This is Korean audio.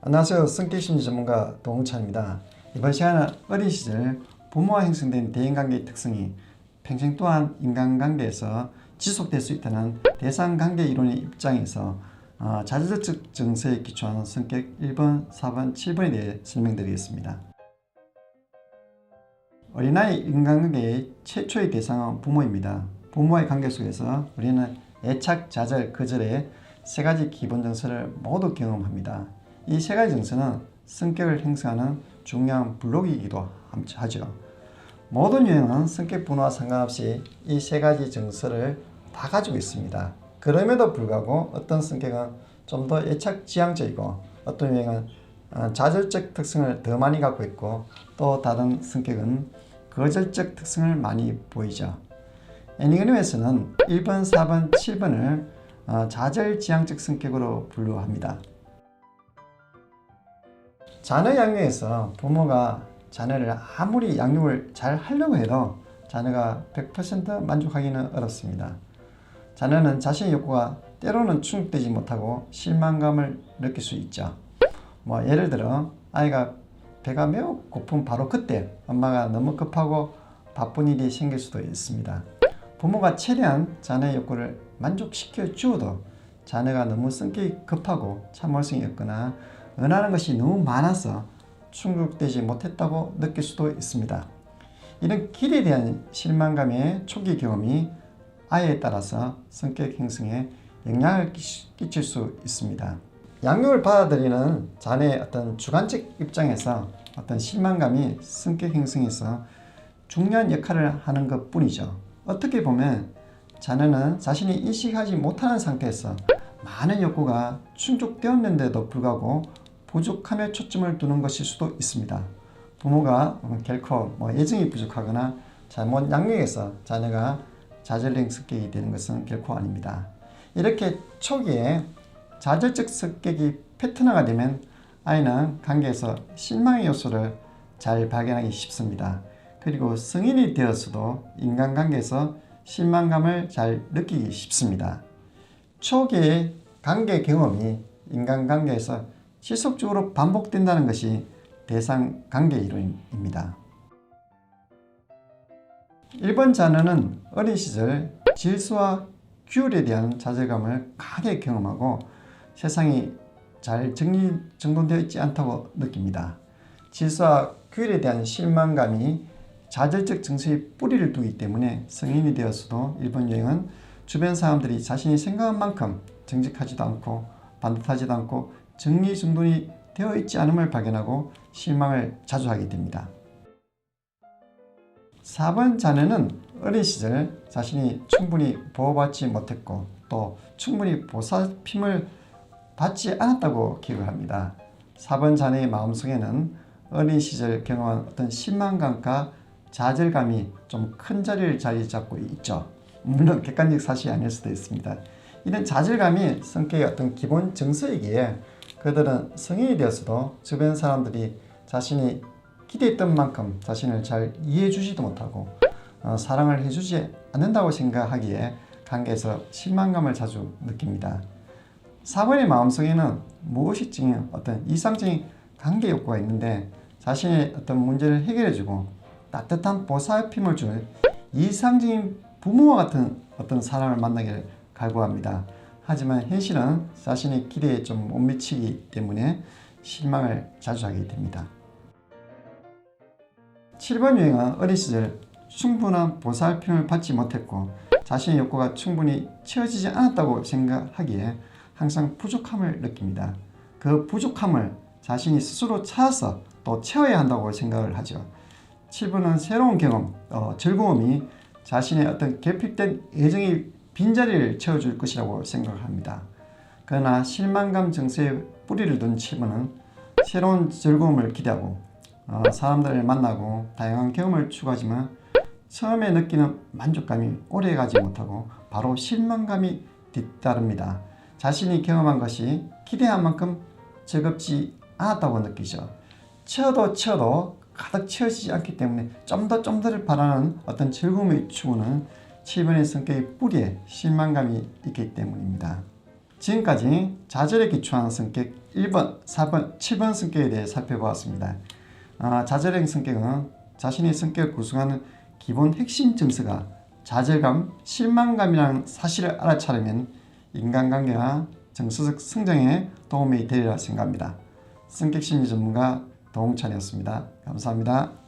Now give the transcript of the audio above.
안녕하세요. 성격심리 전문가 동찬입니다. 이번 시간은 어린 시절 부모와 형성된 대인관계의 특성이 평생 동안 인간관계에서 지속될 수 있다는 대상관계 이론의 입장에서 자질적 정서에 기초한 성격 1번, 4번, 7번에 대해 설명드리겠습니다. 어린아이 인간관계의 최초의 대상은 부모입니다. 부모와의 관계 속에서 우리는 애착, 좌절, 거절의 세 가지 기본 정서를 모두 경험합니다. 이 세 가지 정서는 성격을 형성하는 중요한 블록이기도 하죠. 모든 유형은 성격 분화와 상관없이 이 세 가지 정서를 다 가지고 있습니다. 그럼에도 불구하고 어떤 성격은 좀 더 애착지향적이고 어떤 유형은 좌절적 특성을 더 많이 갖고 있고 또 다른 성격은 거절적 특성을 많이 보이죠. 애니그램에서는 1번, 4번, 7번을 좌절지향적 성격으로 분류합니다. 자녀 양육에서 부모가 자녀를 아무리 양육을 잘 하려고 해도 자녀가 100% 만족하기는 어렵습니다. 자녀는 자신의 욕구가 때로는 충족되지 못하고 실망감을 느낄 수 있죠. 예를 들어 아이가 배가 매우 고픈 바로 그때 엄마가 너무 급하고 바쁜 일이 생길 수도 있습니다. 부모가 최대한 자녀의 욕구를 만족시켜 주어도 자녀가 너무 성격이 급하고 참을성이 없거나 원하는 것이 너무 많아서 충족되지 못했다고 느낄 수도 있습니다. 이런 기대에 대한 실망감의 초기 경험이 아이에 따라서 성격 형성에 영향을 끼칠 수 있습니다. 양육을 받아들이는 자녀의 어떤 주관적 입장에서 어떤 실망감이 성격 형성에서 중요한 역할을 하는 것 뿐이죠. 어떻게 보면 자녀는 자신이 인식하지 못하는 상태에서 많은 욕구가 충족되었는데도 불구하고 부족함에 초점을 두는 것일 수도 있습니다. 부모가 결코 애정이 부족하거나 잘못 양육해서 자녀가 좌절적 성격이 되는 것은 결코 아닙니다. 이렇게 초기에 좌절적 성격이 패턴화가 되면 아이는 관계에서 실망의 요소를 잘 발견하기 쉽습니다. 그리고 성인이 되었어도 인간관계에서 실망감을 잘 느끼기 쉽습니다. 초기의 관계 경험이 인간관계에서 지속적으로 반복된다는 것이 대상관계 이론입니다. 1번 자녀는 어린 시절 질서와 규율에 대한 좌절감을 강하게 경험하고 세상이 잘 정돈되어 있지 않다고 느낍니다. 질서와 규율에 대한 실망감이 좌절적 정서의 뿌리를 두기 때문에 성인이 되었어도 1번 유형은 주변 사람들이 자신이 생각한 만큼 정직하지도 않고 반듯하지도 않고 정리정돈이 되어 있지 않음을 발견하고 실망을 자주 하게 됩니다. 4번 자녀는 어린 시절 자신이 충분히 보호받지 못했고 또 충분히 보살핌을 받지 않았다고 기억을 합니다. 4번 자녀의 마음속에는 어린 시절 경험한 어떤 실망감과 좌절감이 좀 큰 자리를 자리 잡고 있죠. 물론 객관적 사실이 아닐 수도 있습니다. 이런 좌절감이 성격의 어떤 기본 정서이기에 그들은 성인이 되었어도 주변 사람들이 자신이 기대했던 만큼 자신을 잘 이해해 주지도 못하고 사랑을 해주지 않는다고 생각하기에 관계에서 실망감을 자주 느낍니다. 4번의 마음속에는 무의식적인 어떤 이상적인 관계 욕구가 있는데 자신의 어떤 문제를 해결해주고 따뜻한 보살핌을 줄 이상적인 부모와 같은 어떤 사람을 만나기를 갈구합니다. 하지만 현실은 자신의 기대에 좀 못 미치기 때문에 실망을 자주 하게 됩니다. 7번 유형은 어린 시절 충분한 보살핌을 받지 못했고 자신의 욕구가 충분히 채워지지 않았다고 생각하기에 항상 부족함을 느낍니다. 그 부족함을 자신이 스스로 찾아서 또 채워야 한다고 생각을 하죠. 7번은 새로운 경험, 즐거움이 자신의 어떤 결핍된 애정의 빈자리를 채워줄 것이라고 생각을 합니다. 그러나 실망감 정서에 뿌리를 둔 7번은 새로운 즐거움을 기대하고 사람들을 만나고 다양한 경험을 추구하지만 처음에 느끼는 만족감이 오래가지 못하고 바로 실망감이 뒤따릅니다. 자신이 경험한 것이 기대한 만큼 즐겁지 않았다고 느끼죠. 채워도 가득 채워지지 않기 때문에 좀 더를 바라는 어떤 즐거움의 추구는 7번의 성격의 뿌리에 실망감이 있기 때문입니다. 지금까지 좌절에 기초한 성격 1번, 4번, 7번 성격에 대해 살펴보았습니다. 좌절형 성격은 자신의 성격을 구성하는 기본 핵심 점수가 좌절감, 실망감이라는 사실을 알아차리면 인간관계와 정서적 성장에 도움이 되리라 생각합니다. 성격심리 전문가 도홍찬이었습니다. 감사합니다.